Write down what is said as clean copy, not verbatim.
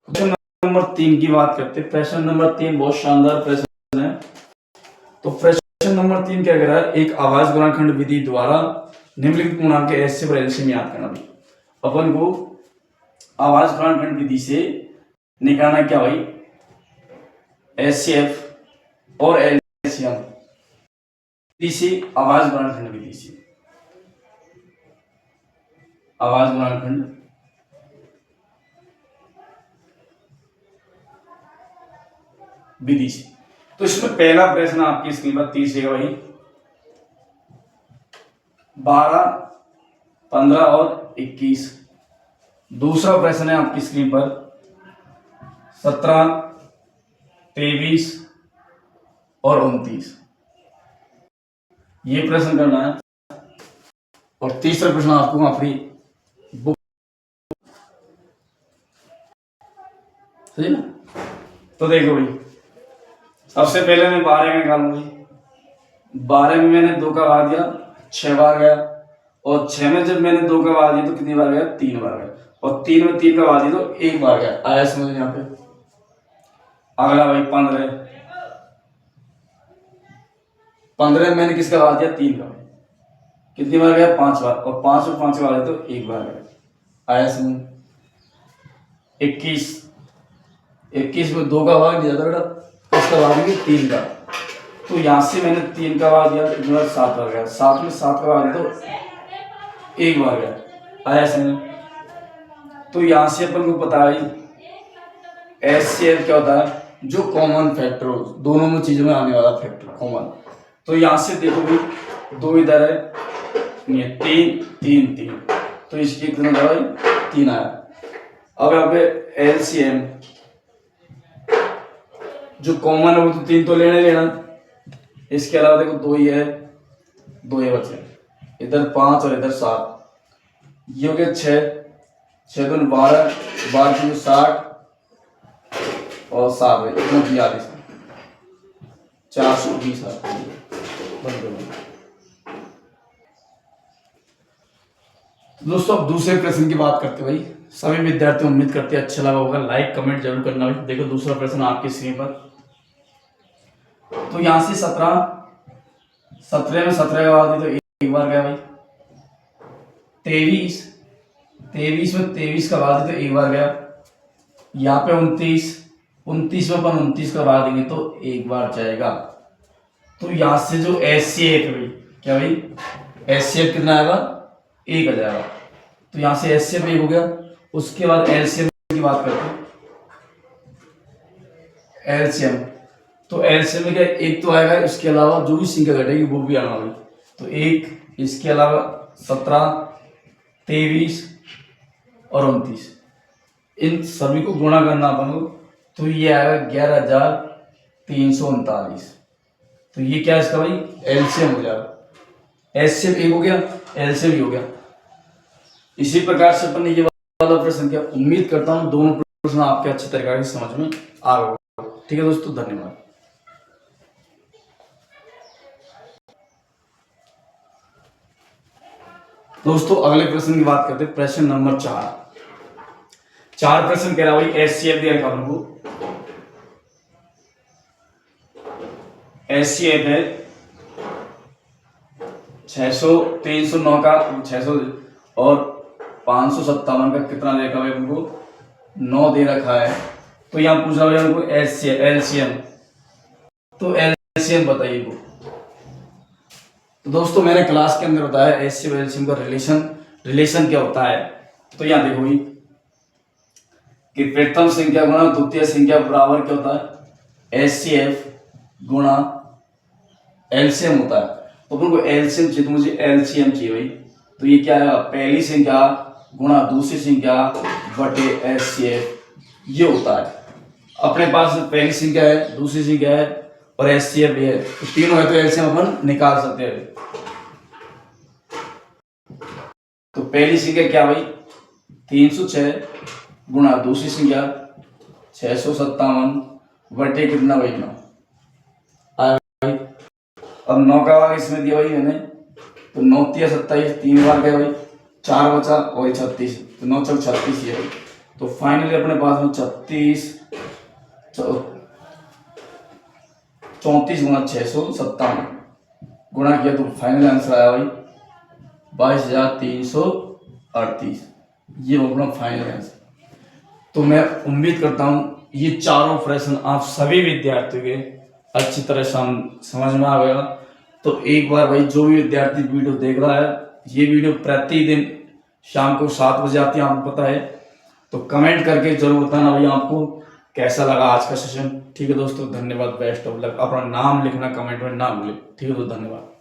Question number 3 की बात करते हैं। प्रश्न नंबर 3 बहुत शानदार प्रश्न है। तो प्रश्न नंबर 3 क्या कह रहा है, एक आवाज गुणनखंड विधि द्वारा निम्नलिखित पूर्णांक के एचसीएफ और एलसीएम याद करना। भी अपन को आवाज गुणनखंड विधि से निकालना क्या भाई, एचसीएफ और एलसीएम विधि से, आवाज गुणनखंड विधि से, आवाज गुणनखंड विधि से। तो इसमें पहला प्रश्न आपकी स्क्रीन पर 30 है भाई, 12, 15 और 21। दूसरा प्रश्न है आपकी स्क्रीन पर 17, 23 और 29। ये प्रश्न करना है। और तीसरा प्रश्न आपको अपनी बुक, सही ना। तो देखो भाई, सबसे पहले मैं 12 में निकालूंगी। 12 में मैंने 2 का भाग दिया, 6 बार गया। और 6 में जब मैंने 2 का भाग दिया तो कितनी बार गया, 3 बार गया। और 3 में 3 का भाग दिया तो 1 बार गया। आया समझ यहाँ पे। अगला भाई 15, 15 में मैंने किसका भाग दिया, 3 का। कितनी बार गया, 5 बार। और 5 में 5 का भाग दिया तो 1 बार गया। आया समझ। 21, 21 में 2 का भाग दिया था बेटा, इसका भाग दिया 3 का। तो यहां से मैंने 3 का भाग दिया तो 7 बार गया। 7 में 7 का भाग दिया तो 1 बार गया। आया समझ। तो यहां से अपन को पता है एचसीएफ क्या होता है, जो कॉमन फैक्टर हो, दोनों में चीजों में आने वाला फैक्टर कॉमन। तो यहां से देखो भी 2 इधर है, ये 3, 3, 3, तो इसकी कितना भाई 3 आया। अब यहाँ पे एलसीएम जो कॉमन है वो तो 3 तो लेना। इसके अलावा देखो 2 ही है, 2 ही बचे, इधर 5 और इधर 7। ये हो गया 6, 6 दूनी 12, 12 दूनी 60 और 7 इतना 42, 420। दोस्तों अब दूसरे प्रश्न की बात करते भाई। सभी विद्यार्थी उम्मीद करते हैं अच्छा लगा होगा, लाइक कमेंट जरूर करना भाई। देखो दूसरा प्रश्न आपकी स्क्रीन पर। तो यहां से 17 में 17 का भाग दिया तो 1 बार गया भाई। 23 में 23 का भाग दिया तो 1 बार गया। यहाँ पे 29 में अपन 29 का भाग देंगे तो 1 बार जाएगा। तो यहां से जो एचसीएफ है भाई, क्या भाई एचसीएफ कितना आएगा, 1 आ जाएगा। तो यहां से एचसीएफ 1 हो गया। उसके बाद एलसीएम की बात करते हैं। एलसीएम तो एलसीएम में क्या, 1 तो आएगा, इसके अलावा जो भी संख्या घटेगी वो भी आना भाई। तो 1, इसके अलावा 17, 23 और 29, इन सभी को गुणा करना अपन को। तो ये आएगा 11,339। तो ये क्या है इसका भाई, एलसीएम हो जाएगा। एचसीएफ 1 हो गया, एलसीएम हो गया। इसी प्रकार से अपन ने ये वाला प्रश्न किया। उम्मीद करता हूं दोनों प्रश्न आपके अच्छे तरीके से समझ में आ गए। ठीक है दोस्तों, धन्यवाद। दोस्तों अगले प्रश्न की बात करते हैं। प्रश्न नंबर 4 प्रश्न कह रहा भाई एचसीएफ दिया था अपन को। एचसीएफ है 600, 309 का 600 और 557 का कितना देखा भाई हमको, 9 दे रखा है। तो यहाँ पूछ रहा है हमको एलसीएम। तो एलसीएम बताइए वो। तो दोस्तों मैंने क्लास के अंदर बताया एचसीएफ एलसीएम का रिलेशन क्या होता है। तो यहाँ देखो भाई कि प्रथम संख्या गुणा द्वितीय संख्या बराबर क्या होता है, एचसीएफ गुणा एलसीएम होता है। तो अपन को एलसीएम चाहिए, तो मुझे एलसीएम चाहिए भाई। तो ये क्या है, पहली संख्या गुणा दूसरी संख्या बटे एचसीएफ, ये होता है। अपने पास पहली संख्या है, दूसरी संख्या है और एचसीएफ भी है, तो तीनों है, तो एलसीएम अपन निकाल सकते हैं। तो पहली संख्या क्या भाई, 306 गुणा दूसरी संख्या 657 बटे कितना भाई 9। अब 9 का भाग इसमें दिया भाई मैंने, तो 9 × 27, 3 बार गया भाई, 4 बचा और 36, तो 9 × 36 ये भाई। तो फाइनली अपने पास में 34 गुणा 657 गुणा किया तो फाइनल आंसर आया भाई 22,338। ये अपना फाइनल आंसर। तो मैं उम्मीद करता हूँ ये चारों प्रश्न आप सभी विद्यार्थियों के अच्छी तरह समझ में आ गया। तो एक बार भाई जो भी विद्यार्थी वीडियो देख रहा है, ये वीडियो प्रतिदिन शाम को 7 बजे आती है, आपको पता है। तो कमेंट करके जरूर बताना भाई आपको कैसा लगा आज का सेशन। ठीक है दोस्तों, धन्यवाद, बेस्ट ऑफ लक। अपना नाम लिखना कमेंट में ना भूलें। ठीक है दोस्तों, धन्यवाद।